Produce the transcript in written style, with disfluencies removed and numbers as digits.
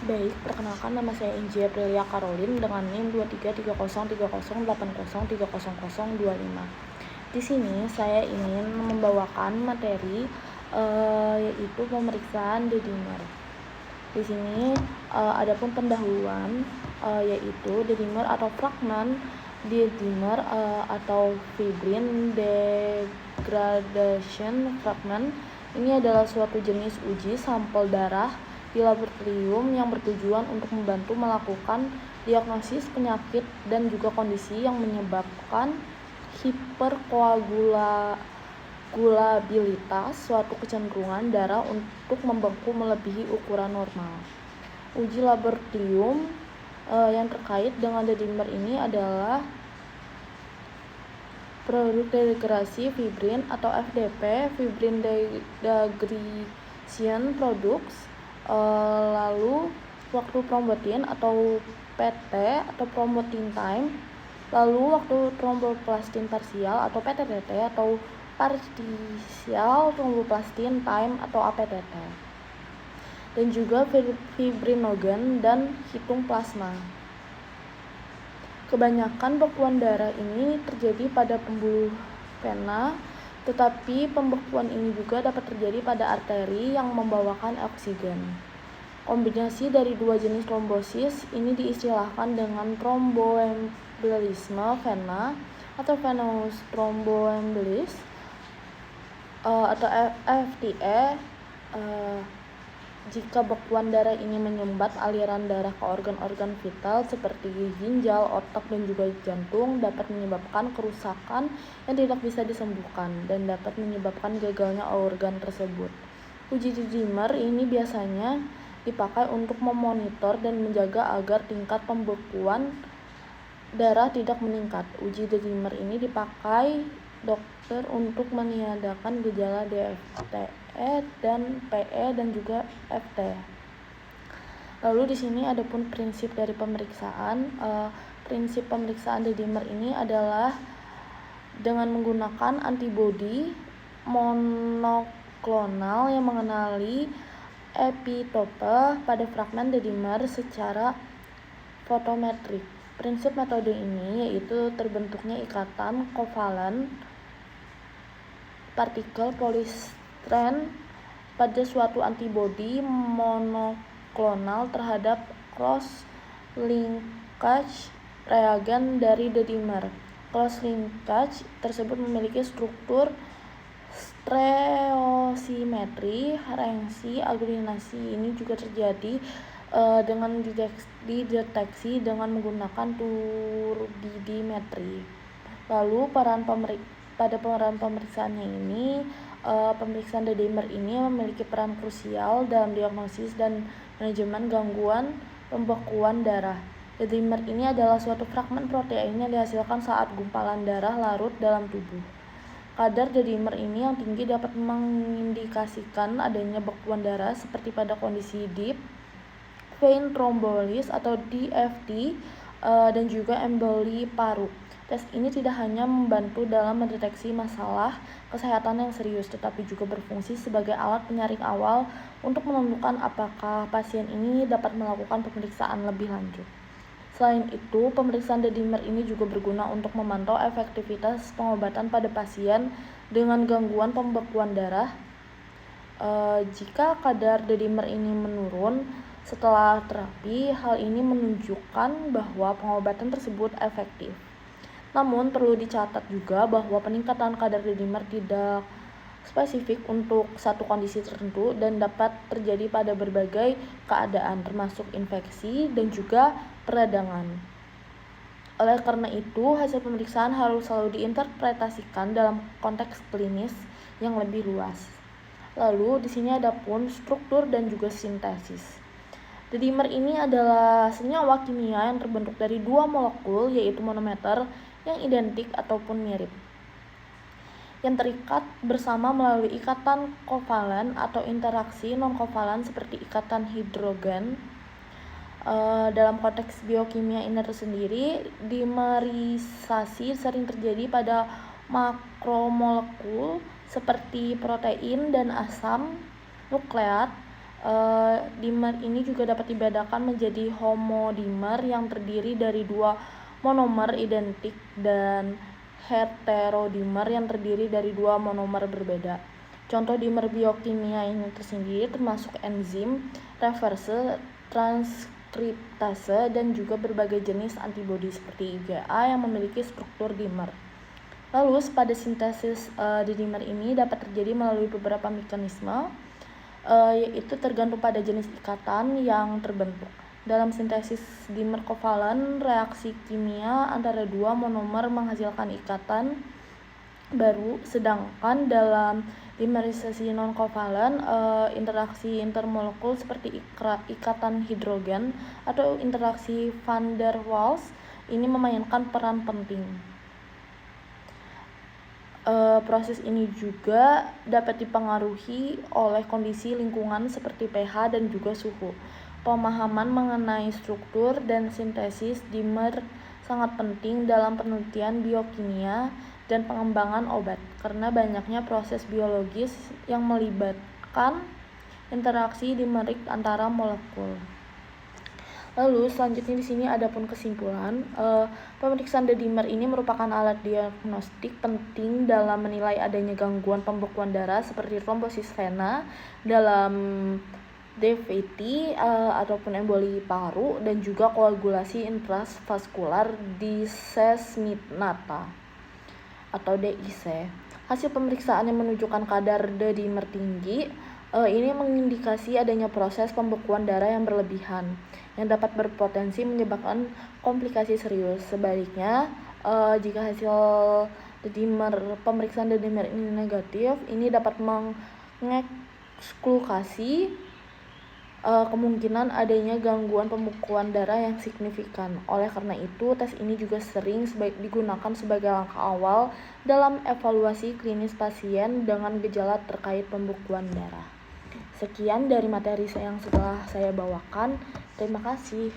Baik, perkenalkan nama saya Inji Aprilia Caroline dengan NIM 23303080300025. Di sini saya ingin membawakan materi yaitu pemeriksaan dedimer. Di sini adapun pendahuluan yaitu dedimer atau fragmen dedimer atau fibrin degradation fragment. Ini adalah suatu jenis uji sampel darah di laboratorium yang bertujuan untuk membantu melakukan diagnosis penyakit dan juga kondisi yang menyebabkan hiperkoagulabilitas, suatu kecenderungan darah untuk membeku melebihi ukuran normal. Uji laboratorium yang terkait dengan dedimer ini adalah produk degrasi fibrin atau FDP, fibrin degradation products, lalu waktu trombotin atau PT atau promoting time, lalu waktu tromboplastin parsial atau PTTT atau partial tromboplastin time atau APTT, dan juga fibrinogen dan hitung plasma. Kebanyakan bekuan darah ini terjadi pada pembuluh vena, tetapi pembekuan ini juga dapat terjadi pada arteri yang membawakan oksigen. Kombinasi dari dua jenis trombosis ini diistilahkan dengan tromboembolisme vena atau venous thromboembolism atau FTA. Jika bekuan darah ini menyumbat aliran darah ke organ-organ vital seperti ginjal, otak, dan juga jantung, dapat menyebabkan kerusakan yang tidak bisa disembuhkan dan dapat menyebabkan gagalnya organ tersebut. Uji dedimer ini biasanya dipakai untuk memonitor dan menjaga agar tingkat pembekuan darah tidak meningkat. Uji dedimer ini dipakai dokter untuk meniadakan gejala DFT dan PE dan juga FT. Lalu di sini adapun prinsip dari pemeriksaan. Prinsip pemeriksaan dedimer ini adalah dengan menggunakan antibodi monoklonal yang mengenali epitope pada fragmen dedimer secara fotometrik. Prinsip metode ini yaitu terbentuknya ikatan kovalen partikel polistren pada suatu antibodi monoklonal terhadap cross linkage reagen dari dedimer. Cross linkage tersebut memiliki struktur stereosimetri reaksi aglutinasi. Ini juga terjadi dengan dideteksi dengan menggunakan turbidimetri. Lalu pada peran pemeriksaannya ini, pemeriksaan dedimer ini memiliki peran krusial dalam diagnosis dan manajemen gangguan pembekuan darah. Dedimer ini adalah suatu fragmen protein yang dihasilkan saat gumpalan darah larut dalam tubuh. Kadar dedimer ini yang tinggi dapat mengindikasikan adanya bekuan darah seperti pada kondisi deep vein thrombosis atau DVT dan juga emboli paru. Tes ini tidak hanya membantu dalam mendeteksi masalah kesehatan yang serius, tetapi juga berfungsi sebagai alat penyaring awal untuk menentukan apakah pasien ini dapat melakukan pemeriksaan lebih lanjut. Selain itu, pemeriksaan dedimer ini juga berguna untuk memantau efektivitas pengobatan pada pasien dengan gangguan pembekuan darah. Jika kadar dedimer ini menurun setelah terapi, hal ini menunjukkan bahwa pengobatan tersebut efektif. Namun perlu dicatat juga bahwa peningkatan kadar dedimer tidak spesifik untuk satu kondisi tertentu dan dapat terjadi pada berbagai keadaan termasuk infeksi dan juga peradangan. Oleh karena itu, hasil pemeriksaan harus selalu diinterpretasikan dalam konteks klinis yang lebih luas. Lalu di sini ada pun struktur dan juga sintesis. Dedimer ini adalah senyawa kimia yang terbentuk dari dua molekul yaitu monomer yang identik ataupun mirip, yang terikat bersama melalui ikatan kovalen atau interaksi non-kovalen seperti ikatan hidrogen. Dalam konteks biokimia ini tersendiri, dimerisasi sering terjadi pada makromolekul seperti protein dan asam nukleat Dimer ini juga dapat dibedakan menjadi homodimer yang terdiri dari 2 monomer identik dan heterodimer yang terdiri dari 2 monomer berbeda. Contoh dimer biokimia ini tersendiri termasuk enzim, reverse, transkriptase, dan juga berbagai jenis antibodi seperti IgA yang memiliki struktur dimer. Lalu pada sintesis dimer ini dapat terjadi melalui beberapa mekanisme, yaitu tergantung pada jenis ikatan yang terbentuk. Dalam sintesis dimer kovalen, reaksi kimia antara 2 monomer menghasilkan ikatan baru, sedangkan dalam dimerisasi non-kovalen, interaksi intermolekul seperti ikatan hidrogen atau interaksi van der Waals ini memainkan peran penting. Proses ini juga dapat dipengaruhi oleh kondisi lingkungan seperti pH dan juga suhu. Pemahaman mengenai struktur dan sintesis dimer sangat penting dalam penelitian biokimia dan pengembangan obat, karena banyaknya proses biologis yang melibatkan interaksi dimerik antara molekul. Lalu selanjutnya di sini ada pun kesimpulan, pemeriksaan D-dimer ini merupakan alat diagnostik penting dalam menilai adanya gangguan pembekuan darah seperti trombosis vena dalam DVT ataupun emboli paru, dan juga koagulasi intravaskular disseminata atau DIC. Hasil pemeriksaan yang menunjukkan kadar D-dimer tinggi ini mengindikasi adanya proses pembekuan darah yang berlebihan yang dapat berpotensi menyebabkan komplikasi serius. Sebaliknya, jika hasil pemeriksaan D-dimer ini negatif, ini dapat mengekskludasi kemungkinan adanya gangguan pembekuan darah yang signifikan. Oleh karena itu, tes ini juga sering digunakan sebagai langkah awal dalam evaluasi klinis pasien dengan gejala terkait pembekuan darah. Sekian dari materi yang setelah saya bawakan. Terima kasih.